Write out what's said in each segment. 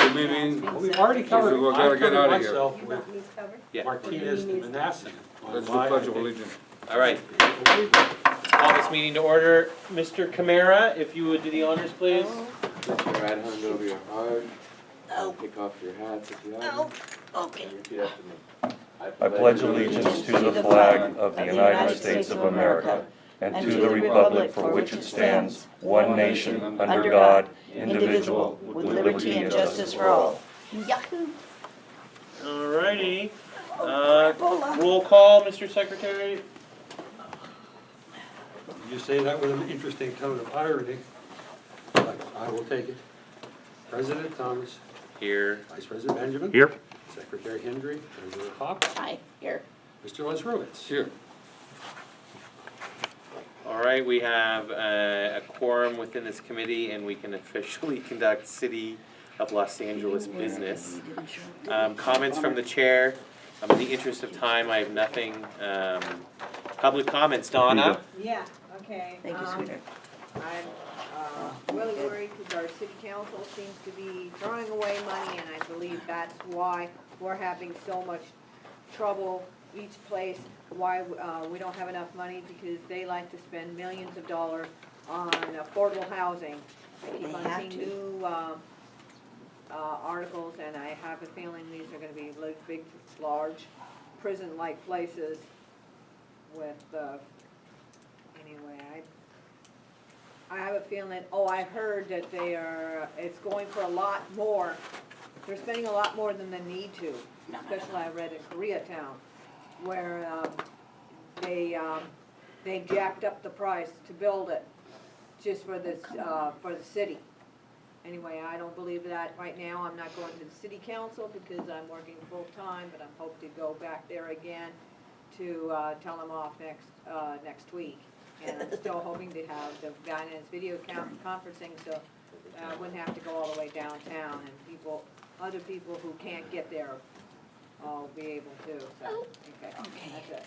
the meeting. We've already covered, We gotta I've get covered out of here. myself You with want me to cover? Yeah. Martinez and Manasseh. on Let's do why I pledge of think- allegiance. All right, call this meeting to order. Mr. Camara, if you would do the honors, please. Put your right hand over your heart. Pick off your hats if you have them. Okay. And repeat after me. I pledge allegiance to the flag of the United States of America and to the republic for which it stands, one nation, under God, indivisible, with liberty and justice for all. Yahoo! All righty. Roll call, Mr. Secretary. You say that with an interesting tone of irony, but I will take it. President Thomas, Here. Vice President Benjamin. Here. Secretary Hendry, Treasurer Hop, Hi, here. Mr. Lesrowitz. Here. All right, we have a quorum within this committee and we can officially conduct City of Los Angeles business. Comments from the chair. In the interest of time, I have nothing. Public comments, Donna? Yeah, okay. Thank you, sweetheart. I'm really worried because our city council seems to be throwing away money, and I believe that's why we're having so much trouble each place, why we don't have enough money, because they like to spend millions of dollars on affordable housing. I keep They on have seeing to. new articles, and I have a feeling these are gonna be big, large, prison-like places with, anyway, I have a feeling, I heard that they are, it's going for a lot more. They're spending a lot more than they need to, especially I read in Koreatown, where, they jacked up the price to build it just for this, for the city. Anyway, I don't believe that right now. I'm not going to the city council because I'm working full-time, but I'm hoping to go back there again to, tell them off next week. And I'm still hoping to have the guy in his video conferencing, so I wouldn't have to go all the way downtown, and other people who can't get there will be able to, so, okay, that's it.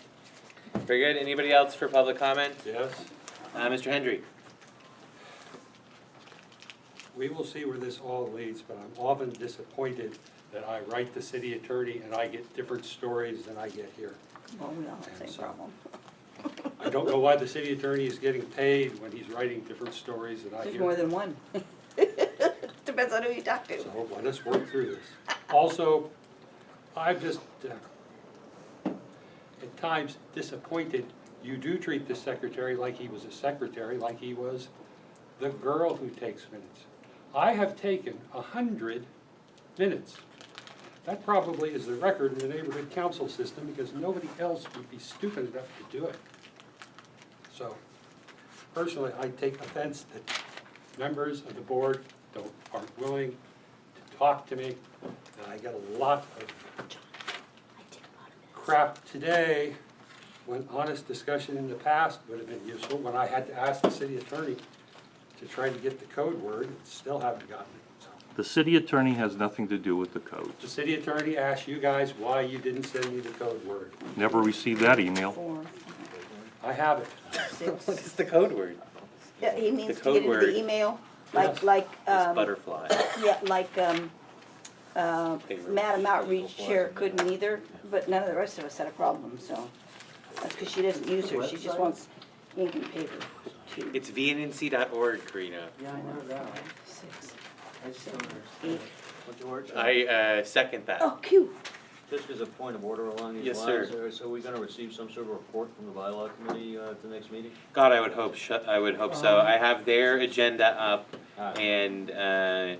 Very good. Anybody else for public comment? Yes. Mr. Hendry? We will see where this all leads, but I'm often disappointed that I write the city attorney and I get different stories than I get here. Well, we all have the same problem. I don't know why the city attorney is getting paid when he's writing different stories than I There's hear. more than one. Depends on who you talk to. So let us work through this. Also, I'm just, at times disappointed, you do treat the secretary like he was a secretary, like he was the girl who takes minutes. I have taken 100 minutes. That probably is the record in the neighborhood council system because nobody else would be stupid enough to do it. So, personally, I take offense that members of the board aren't willing to talk to me. And I get a lot of crap today when honest discussion in the past would have been useful, when I had to ask the city attorney to try to get the code word, and still haven't gotten it. So, The city attorney has nothing to do with the code. the city attorney asked you guys why you didn't send me the code word. Never received that email. 4, I have it. 6. What is the code word? Yeah, he means The to code get into word. the email, Yes. like, It's butterfly. yeah, like, Madam Outreach Chair couldn't either, but none of the rest of us had a problem, so. That's because she doesn't use her, she just wants ink and paper. too. It's VNNC.org, Karina. Yeah, I know that. 6, I just don't 8. understand. What George? I second that. Oh, cute. Just as a point of order along these Yes, lines, sir. so are we gonna receive some sort of report from the bylaw committee at the next meeting? God, I would hope. I would hope so. I have their agenda up, Alright. and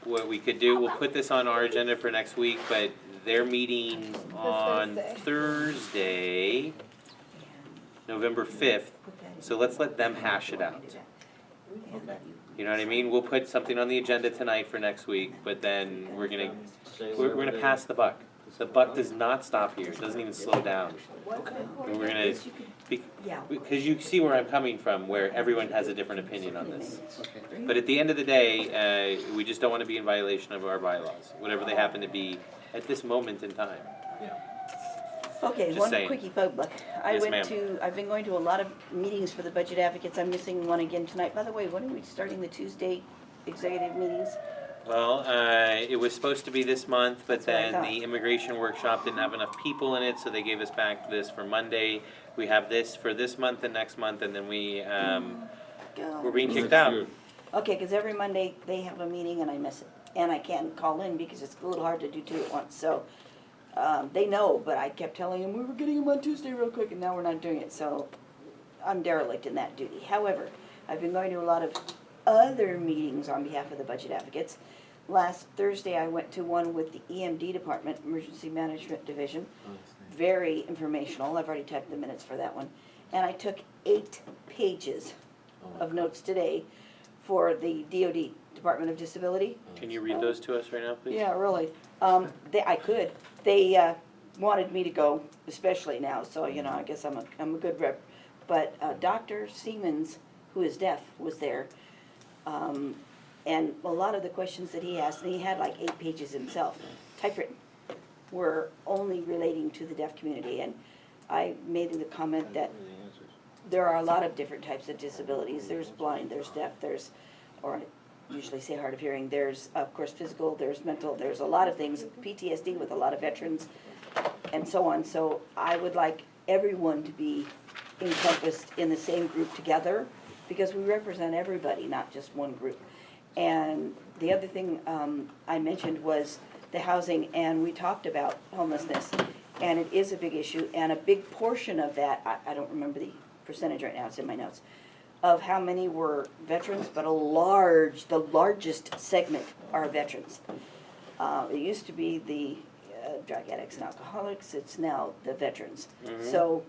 what we could do, we'll put this on our agenda for next week. But they're meeting on Thursday, November 5th. So let's let them hash it out. You know what I mean? We'll put something on the agenda tonight for next week, but then we're gonna pass the buck. The buck does not stop here. It doesn't even slow down. And we're gonna, because you see where I'm coming from, where everyone has a different opinion on this. But at the end of the day, we just don't want to be in violation of our bylaws, whatever they happen to be at this moment in time. Okay, Just one saying. quickie public. Yes, ma'am. I've been going to a lot of meetings for the budget advocates. I'm missing one again tonight. By the way, when are we starting the Tuesday executive meetings? Well, It was supposed to be this month, but That's what I then thought. the immigration workshop didn't have enough people in it, so they gave us back this for Monday. We have this for this month and next month, and then we're being kicked out. Okay, because every Monday they have a meeting and I miss it. And I can't call in because it's a little hard to do two at once, so, they know, but I kept telling them, we were getting them on Tuesday real quick, and now we're not doing it, so I'm derelict in that duty. However, I've been going to a lot of other meetings on behalf of the budget advocates. Last Thursday, I went to one with the EMD Department, Emergency Management Division. Very informational, I've already typed the minutes for that one. And I took 8 pages of notes today for the DOD, Department of Disability. Can you read those to us right now, please? Yeah, really. I could. They wanted me to go, especially now, so, you know, I guess I'm a good rep. But Dr. Siemens, who is deaf, was there. And a lot of the questions that he asked, and he had like 8 pages himself, typewritten, were only relating to the deaf community. And I made the comment that there are a lot of different types of disabilities. There's blind, there's deaf, there's, or I usually say hard of hearing, there's, of course, physical, there's mental, there's a lot of things, PTSD with a lot of veterans, and so on. So I would like everyone to be encompassed in the same group together, because we represent everybody, not just one group. And the other thing I mentioned was the housing, and we talked about homelessness, and it is a big issue, and a big portion of that, I don't remember the percentage right now, it's in my notes, of how many were veterans, but the largest segment are veterans. It used to be the drug addicts and alcoholics, it's now the veterans. So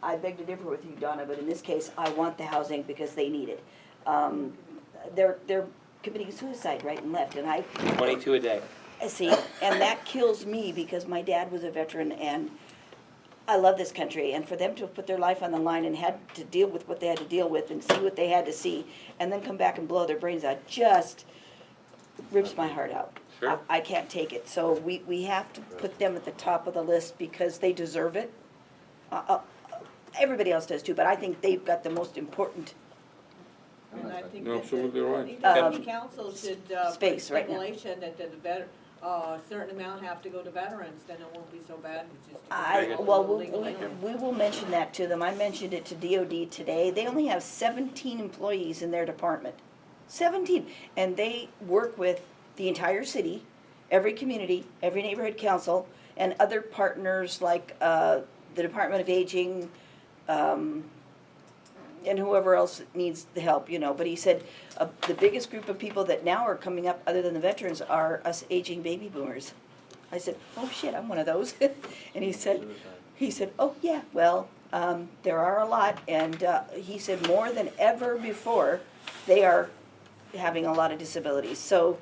I beg to differ with you, Donna, but in this case, I want the housing because they need it. They're committing suicide right and left, and I 22 a day. see, and that kills me because my dad was a veteran and I love this country, and for them to have put their life on the line and had to deal with what they had to deal with and see what they had to see, and then come back and blow their brains out, just rips my heart out. Sure. I can't take it, so we have to put them at the top of the list because they deserve it. Everybody else does too, but I think they've got the most important And I think You're that absolutely I right. think the Um, city council should, space put right now. stipulation that a certain amount have to go to veterans, then it won't be so bad, it's just. We will mention that to them. I mentioned it to DOD today. They only have 17 employees in their department. 17. And they work with the entire city, every community, every neighborhood council, and other partners like the Department of Aging, and whoever else needs the help, you know. But he said the biggest group of people that now are coming up, other than the veterans, are us aging baby boomers. I said, oh shit, I'm one of those. And he said, oh yeah, well, there are a lot. And he said more than ever before, they are having a lot of disabilities. So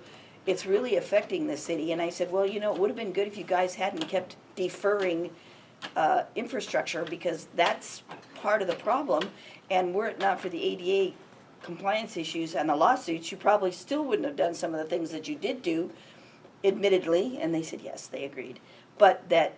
it's really affecting the city. And I said, well, you know, it would have been good if you guys hadn't kept deferring infrastructure, because that's part of the problem. And were it not for the ADA compliance issues and the lawsuits, you probably still wouldn't have done some of the things that you did do, admittedly. And they said, yes, they agreed. But that,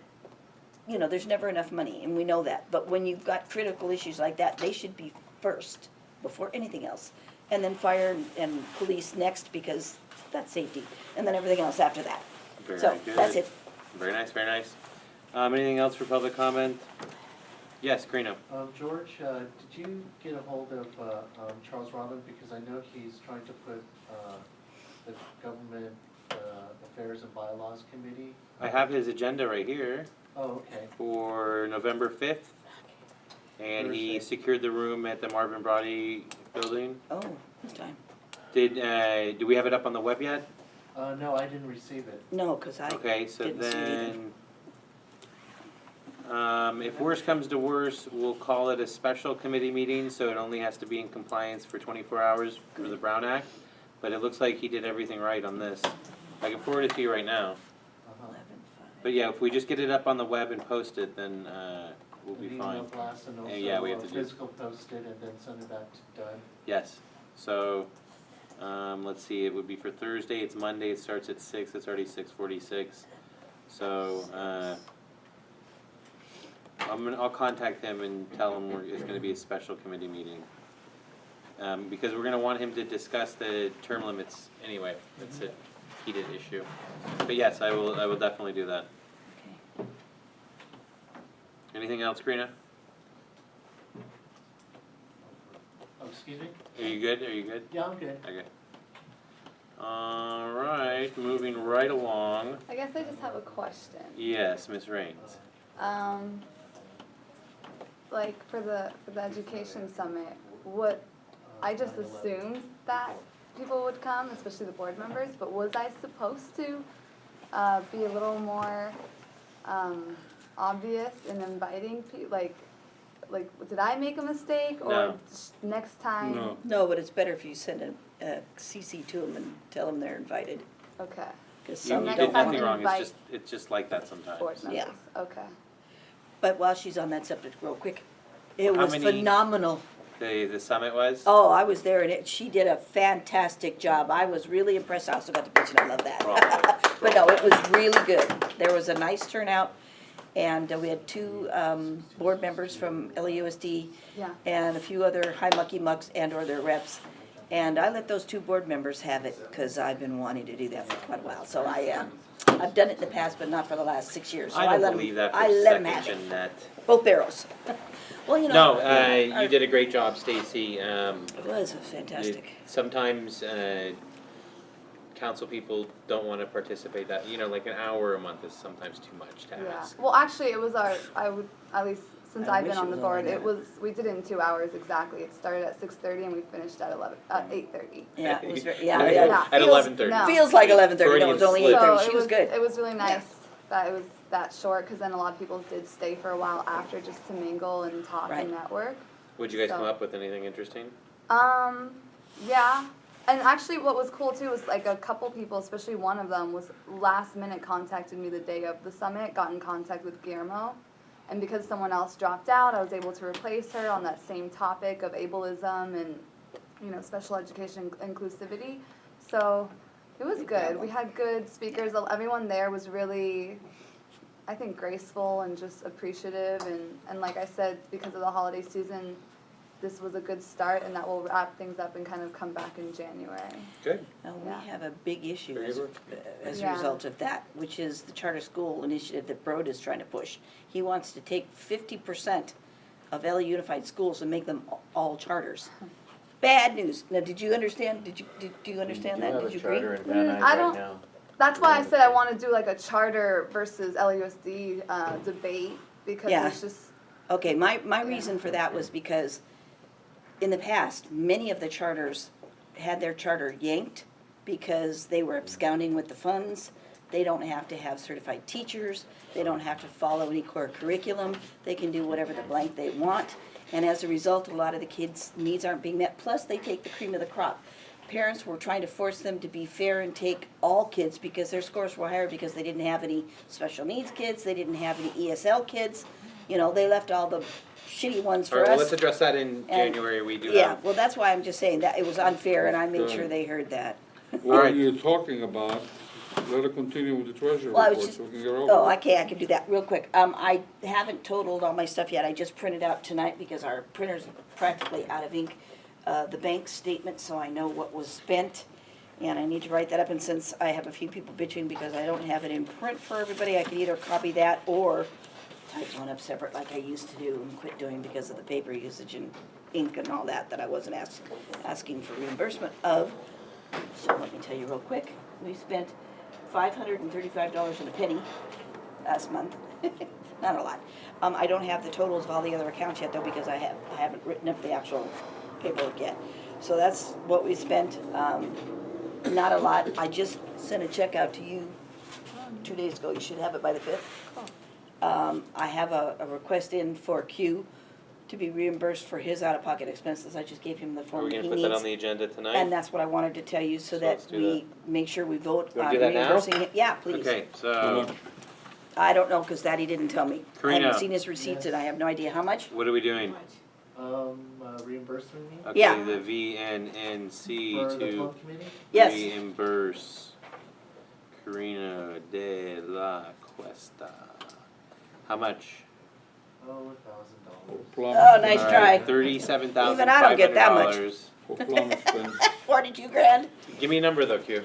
you know, there's never enough money, and we know that. But when you've got critical issues like that, they should be first, before anything else. And then fire and police next, because that's safety. And then everything else after that. Very So, good. that's it. Very nice, very nice. Anything else for public comment? Yes, Carino. George, did you get a hold of Charles Robin? Because I know he's trying to put the Government Affairs and Bylaws Committee. I have his agenda right here Oh, okay. for November 5th. And he Thursday. secured the room at the Marvin Brody building. Oh, this time. Do we have it up on the web yet? No, I didn't receive it. No, because I Okay, so didn't see it either. then, if worse comes to worse, we'll call it a special committee meeting, so it only has to be in compliance for 24 hours for the Brown Act. But it looks like he did everything right on this. I can forward it to you right now. 11/5. But yeah, if we just get it up on the web and post it, then we'll An be email fine. blast and also Yeah, we have to do- physical posted and then send it back to Doug. Yes, so, let's see, it would be for Thursday, it's Monday, it starts at 6, it's already 6:46. So, I'll contact him and tell him it's gonna be a special committee meeting. Because we're gonna want him to discuss the term limits anyway, that's it. heated issue. But yes, I will definitely do that. Okay. Anything else, Karina? Oh, excuse me? Are you good? Are you good? Yeah, I'm good. Okay. All right, moving right along. I guess I just have a question. Yes, Ms. Raines. Like for the education summit, what, I just assumed that people would come, especially the board members, but was I supposed to be a little more obvious in inviting people? Like, did I make a mistake, or No. just next time? No. No, but it's better if you send a CC to them and tell them they're invited, Okay. because You some next did don't time nothing want. wrong, invite it's just like that sometimes. Board members. Yeah. Okay. But while she's on that subject, real quick, it How was many- phenomenal. The summit was? Oh, I was there, and she did a fantastic job. I was really impressed. I also got the picture, I love that. Bravo. But no, it was really good. There was a nice turnout, and we had two board members from LAUSD Yeah. and a few other high mucky mucks and/or their reps. And I let those two board members have it, because I've been wanting to do that for quite a while. So I've done it in the past, but not for the last 6 years. So I let don't 'em- believe that for I a let 'em second, have it. Jeanette. Both barrels. Well, you know. No, you did a great job, Stacy. It was fantastic. Sometimes council people don't want to participate that, like an hour a month is sometimes too much to Yeah. ask. Well, actually, it was I would, at least since I I've been wish on it the was board, only it was, we did it in 2 hours exactly. It started at 6:30 and we finished at 8:30. Yeah, it was very, Yeah, yeah. yeah. At Feels- 11:30. no. Feels like 11:30, no, it was only Freudian slip. 8:30, she was good. It was really nice that it was that short, because then a lot of people did stay for a while after just to mingle and talk Right. and network. Would you guys come So- up with anything interesting? Yeah. And actually what was cool too was like a couple people, especially one of them, was last minute contacted me the day of the summit, got in contact with Guillermo. And because someone else dropped out, I was able to replace her on that same topic of ableism and, special education inclusivity. So it was good. We had good speakers. Everyone there was really, I think, graceful and just appreciative. And like I said, because of the holiday season, this was a good start, and that will wrap things up and kind of come back in January. Good. Now, we Yeah. have a big issue as a Yeah. result of that, which is the charter school initiative that Brode is trying to push. He wants to take 50% of LA Unified schools and make them all charters. Bad news. Now, did you understand, do you understand that? Did you agree? in Van Nuys I right don't- now. That's why I said I want to do like a charter versus LUSD debate, because Yeah. it's just, Okay, my reason for that was because in the past, many of the charters had their charter yanked because they were absconding with the funds. They don't have to have certified teachers. They don't have to follow any core curriculum. They can do whatever the blank they want. And as a result, a lot of the kids' needs aren't being met. Plus, they take the cream of the crop. Parents were trying to force them to be fair and take all kids because their scores were higher because they didn't have any special needs kids. They didn't have any ESL kids. They left all the shitty ones All for right, well, us. let's address that in And- January, we do Yeah, have. well, that's why I'm just saying that it was unfair, and I made sure they heard that. What are Alright. you talking about? Let her continue with the treasurer Well, I was report, just, so we can get over oh, it. okay, I can do that real quick. I haven't totaled all my stuff yet, I just printed out tonight because our printer's practically out of ink, the bank statement, so I know what was spent. And I need to write that up, and since I have a few people bitching because I don't have it in print for everybody, I can either copy that or type one up separate like I used to do and quit doing because of the paper usage and ink and all that I wasn't asking for reimbursement of. So let me tell you real quick, we spent $535 and a penny last month, not a lot. I don't have the totals of all the other accounts yet though because I haven't written up the actual paperwork yet. So that's what we spent, not a lot. I just sent a check out to you 2 days ago, you should have it by the 5th. I have a request in for Q to be reimbursed for his out-of-pocket expenses. I just gave him the Are form we he gonna needs. put that on the agenda tonight? And that's what I wanted to tell you, so So that let's do we make sure we vote You wanna on do that now? reimbursing him. Yeah, please. Okay, How so, much? I don't know, because Daddy didn't tell me. I Karina. haven't seen his receipts and I have no idea how much. what are we doing? Reimbursement me? Okay, Yeah. the VNNC For the to plum committee? Yes. reimburse Karina de la Cuesta. How much? $1,000. Oh, nice try. $37,500. Even I don't get that much. For plum expense. 42 grand? Give me a number though, Q.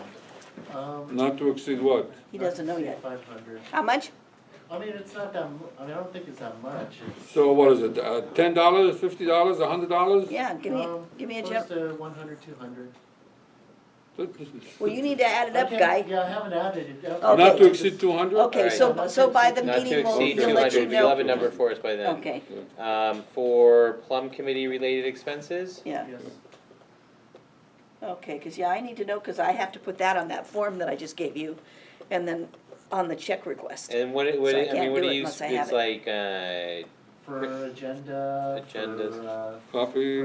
Not to exceed what? He doesn't know yet. 500. How much? I mean, it's not that, I mean, I don't think it's that much. It's, So what is it, $10, $50, $100? Yeah, give me a close jump. to 100, 200. Well, you need to add it up, I can't- guy. Yeah, I haven't added it. Okay. Not to exceed 200? Okay, so by the Not to meeting, we'll, exceed you'll two let you hundred, you'll have a know. number for us by then. Okay, For plum committee related expenses, yeah, Yes. okay, cause yeah, I need to know, cause I have to put that on that form that I just gave you, and then on the check request. and what, So I I mean, can't what do do it you, unless I have it's it. like, For agenda, Agendas. for Copy,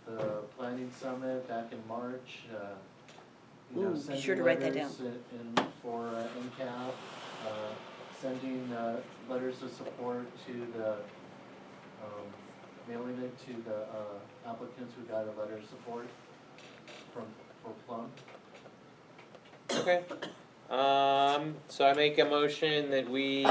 the planning summit back in March, you know, Ooh, be sending sure to write that down. letters for NCAP, sending letters of support to the, mailing it to the applicants who got a letter of support for Plum. okay. So I make a motion that we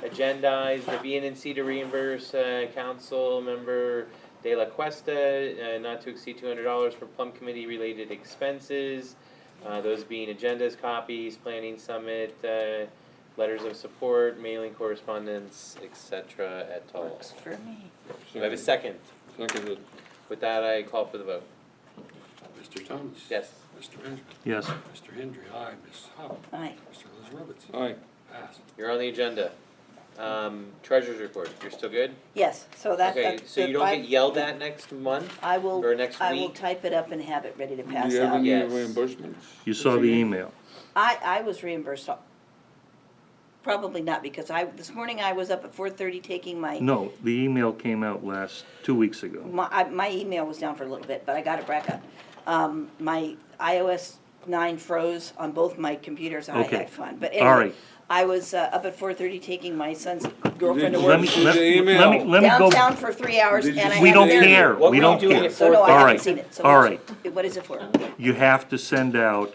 agendize the VNNC to reimburse, council member De La Cuesta, not to exceed $200 for plum committee related expenses. Those being agendas, copies, planning summit, letters of support, mailing correspondence, etc. et al. Works for me. Do I have a second? seconded. With that, I call for the vote. Mr. Thomas? Yes. Mr. Benjamin? Yes. Mr. Hendry, aye. Ms. Howe? Aye. Mr. Liz Roberts? Aye. Pass. You're on the agenda. Treasurer's report, you're still good? Yes, so that, Okay, so you don't get yelled at next month I will, or next I will week? type it up and have it ready to Do pass you have out. any Yes. reimbursements? You saw the email. I was reimbursed, probably not, because this morning I was up at 4:30 taking my, No, the email came out 2 weeks ago. my email was down for a little bit, but I got it back up. My iOS 9 froze on both my computers, I Okay. had fun, but All anyway, right. I was up at 4:30 taking my son's girlfriend to Did Let work me, See let the me, email? let me go. downtown for 3 hours, Did and you I We haven't don't there. care, What we were you don't doing care. at So no, I All haven't right. seen it, so All what's- right. what is it for? You have to send out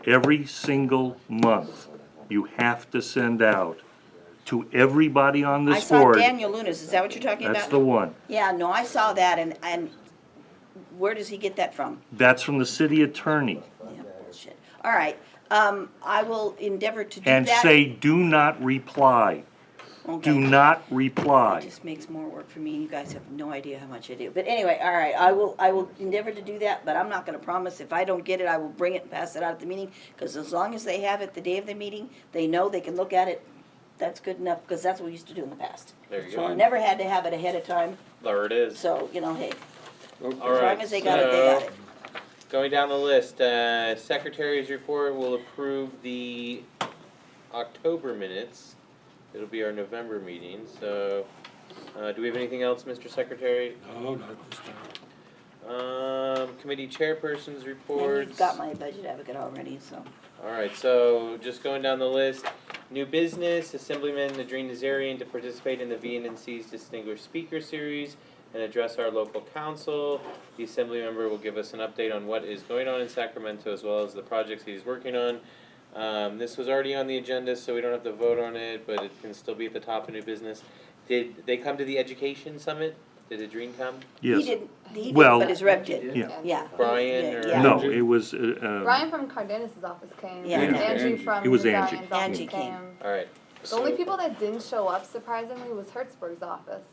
every single month. You have to send out to everybody on I this saw board. Daniel Lunas, is that what you're talking about? That's the one. Yeah, no, I saw that, and where does he get that from? That's from the city attorney. Yeah, bullshit. All right, I will endeavor to do that. And say, do not reply. Okay. Do not It reply. just makes more work for me, you guys have no idea how much I do. But anyway, all right, I will endeavor to do that, but I'm not gonna promise, if I don't get it, I will bring it and pass it out at the meeting, because as long as they have it the day of the meeting, they know they can look at it, that's good enough, because that's what we used to do in the past. There you go. Fine. Never had to have it ahead of time, There it is. so, you know, hey, Okay. All as right, long as they got it, they got so- it. Going down the list, Secretary's report will approve the October minutes. It'll be our November meeting, so, do we have anything else, Mr. Secretary? No, not this time. Committee chairperson's And reports. you've got my budget advocate already, so. Alright, so just going down the list, new business, Assemblyman Nadreen Nazarian to participate in the VNNC's Distinguished Speaker Series and address our local council. The assembly member will give us an update on what is going on in Sacramento as well as the projects he's working on. This was already on the agenda, so we don't have to vote on it, but it can still be at the top of new business. Did they come to the education summit? Did Adrien come? He Yes. didn't, Well- but his rep did, Yeah. yeah. Brian Yeah, or- yeah. No, it was, Brian from Cardenas' office came. Yeah. and Yeah. Angie Angie. from It was Nazarian's Angie. office Angie came. Alright. The only people that didn't show up, surprisingly, was Hertzberg's office.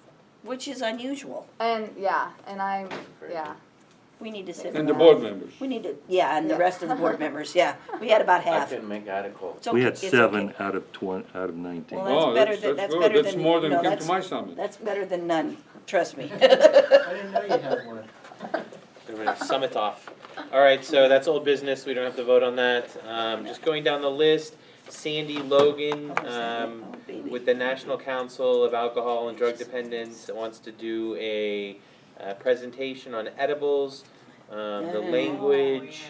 Which is unusual. And yeah, and I'm, yeah. We need to sit. And the around. board members. We need to, yeah, and the Yeah. rest of the board members, yeah. We had about I half. couldn't make article. It's okay, we had it's 7 okay. out of 19. Well, Oh, that's better that's better good, that's than- more than no, came to that's- my summit. That's better than none, trust me. I didn't know you had one. We're gonna sum it off. Alright, so that's old business, we don't have to vote on that. Just going down the list, Sandy Logan, Oh, baby. with the National Council of Alcohol and Drug Dependence, wants to do a presentation on edibles. The language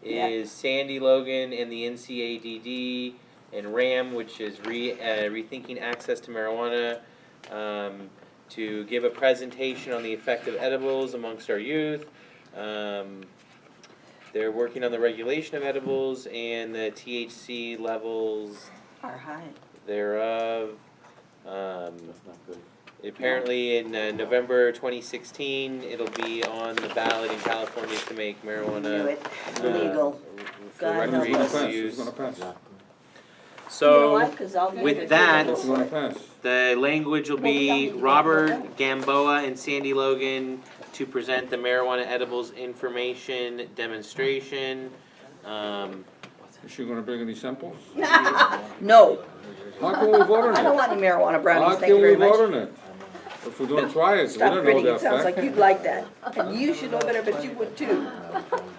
Yeah. is Sandy Logan and the NCADD and RAM, which is Rethinking Access to Marijuana, to give a presentation on the effect of edibles amongst our youth. They're working on the regulation of edibles and the THC levels Are high. thereof. That's not good. Apparently in November 2016, it'll be on the ballot in California to make Knew marijuana it, illegal. God help recreational us. It's use. gonna pass. You know So, why? 'Cause I'll with give it that- to It's them. gonna pass. the language will be Robert Gamboa and Sandy Logan to present the marijuana edibles information demonstration. Is she gonna bring any samples? No, How can we vote on I don't it? want any marijuana How brownies, thank can you we very much. vote on it? If we don't try it, we Stop don't know grinning, the it sounds like effect. you'd like that. And you should know better, but you would too.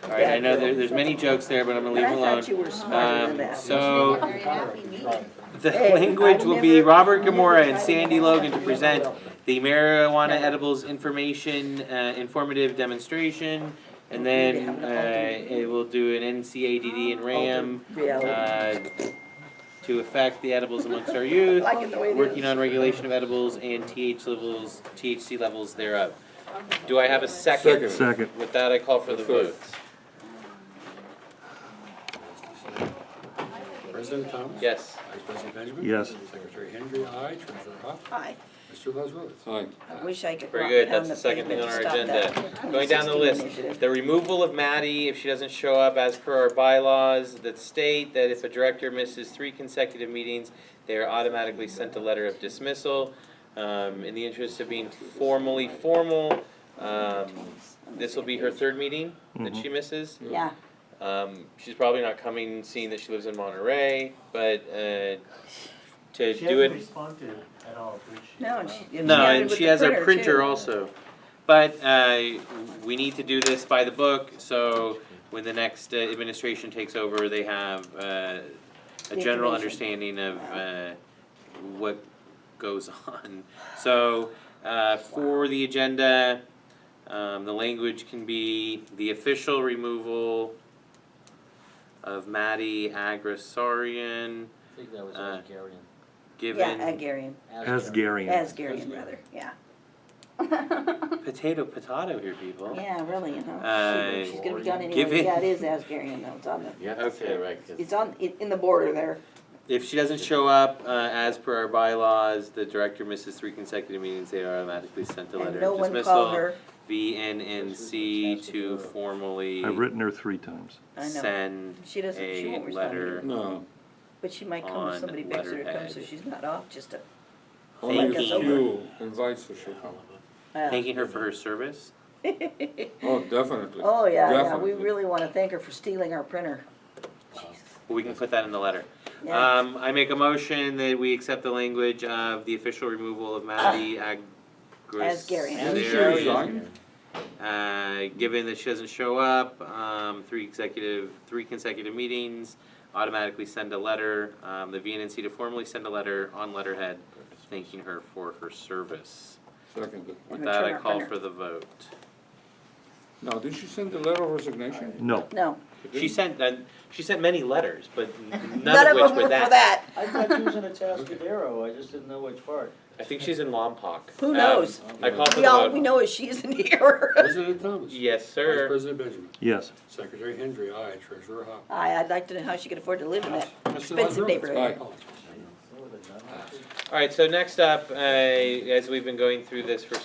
Alright, I know there's many jokes there, but I'm gonna But leave I them alone. thought you were smarter than that. So, Very happy meeting. the Hey, language I've will be never- Robert I've never Gamora and tried Sandy it. Logan to present the marijuana edibles information, informative demonstration. And then, it will do an NCADD and RAM, Reality. to affect the edibles amongst our youth. I like it the way it Working is. on regulation of edibles and THC levels thereof. Do I have a second? Second. With that, I call for the vote. President Thomas? Yes. Vice President Benjamin? Yes. Secretary Henry, aye. Treasurer Huff? Hi, Mr. Leswell? Aye. I wish I could. Very rock good, down that's the second thing on pavement our to stop agenda. that Going down the 2016 list, initiative. the removal of Maddie if she doesn't show up as per our bylaws that state that if a director misses 3 consecutive meetings, they are automatically sent a letter of dismissal. In the interest of being formally formal, this will be her 3rd meeting that she misses. Yeah, She's probably not coming, seeing that she lives in Monterey, but to She do hasn't it. responded at all, did she? no, and she. No, had it and with she the has a printer too. also. But we need to do this by the book, so when the next administration takes over, they have a general information. understanding of what goes on. So for the agenda, the language can be the official removal of Maddie Agresarian, I think that was Garion. given. Yeah, Agarian, Asgarian. Asgarian rather, yeah. Potato here, people. Yeah, really, you know, Uh, she's gonna be done anyway, given- yeah, it is Asgarian though, it's on the, You have to say it right, 'cause it's on, in the border there. If she doesn't show up, as per our bylaws, the director misses 3 consecutive meetings, they are automatically sent a And letter no of one called dismissal. her, VNNC to formally I've written her 3 times. I know, send she doesn't, she a won't respond to letter. me, No, but she might come on if somebody begs her to come, letterhead. so she's not off, just to, only Thank if you. you invite her, she'll come. Thanking her for her service. Oh, definitely. Oh, yeah, yeah, we Definitely. really wanna thank her for stealing our printer. We can put that in the letter. Yeah. I make a motion that we accept the language of the official removal of Maddie Asgarian. And she Agresarian. resigned? Given that she doesn't show up, 3 consecutive meetings, automatically send a letter, the VNNC to formally send a letter on letterhead thanking her for her service. Seconded. With And that, I return our call printer. for the vote. Now, did she send the letter of resignation? No. No, She sent many letters, but none none of of which them were were for that. that, I thought she was in a Atascadero, I just didn't know which part. I think she's in Lompoc. who knows? I call for We the all, vote. we know is she isn't here. President Thomas? Yes, Vice sir. President Benjamin? Yes. Secretary Henry, aye. Treasurer Huff? I'd like to know how she could afford to live in that Mr. expensive Leswell? neighborhood. Aye. All right, so next up, as we've been going through this for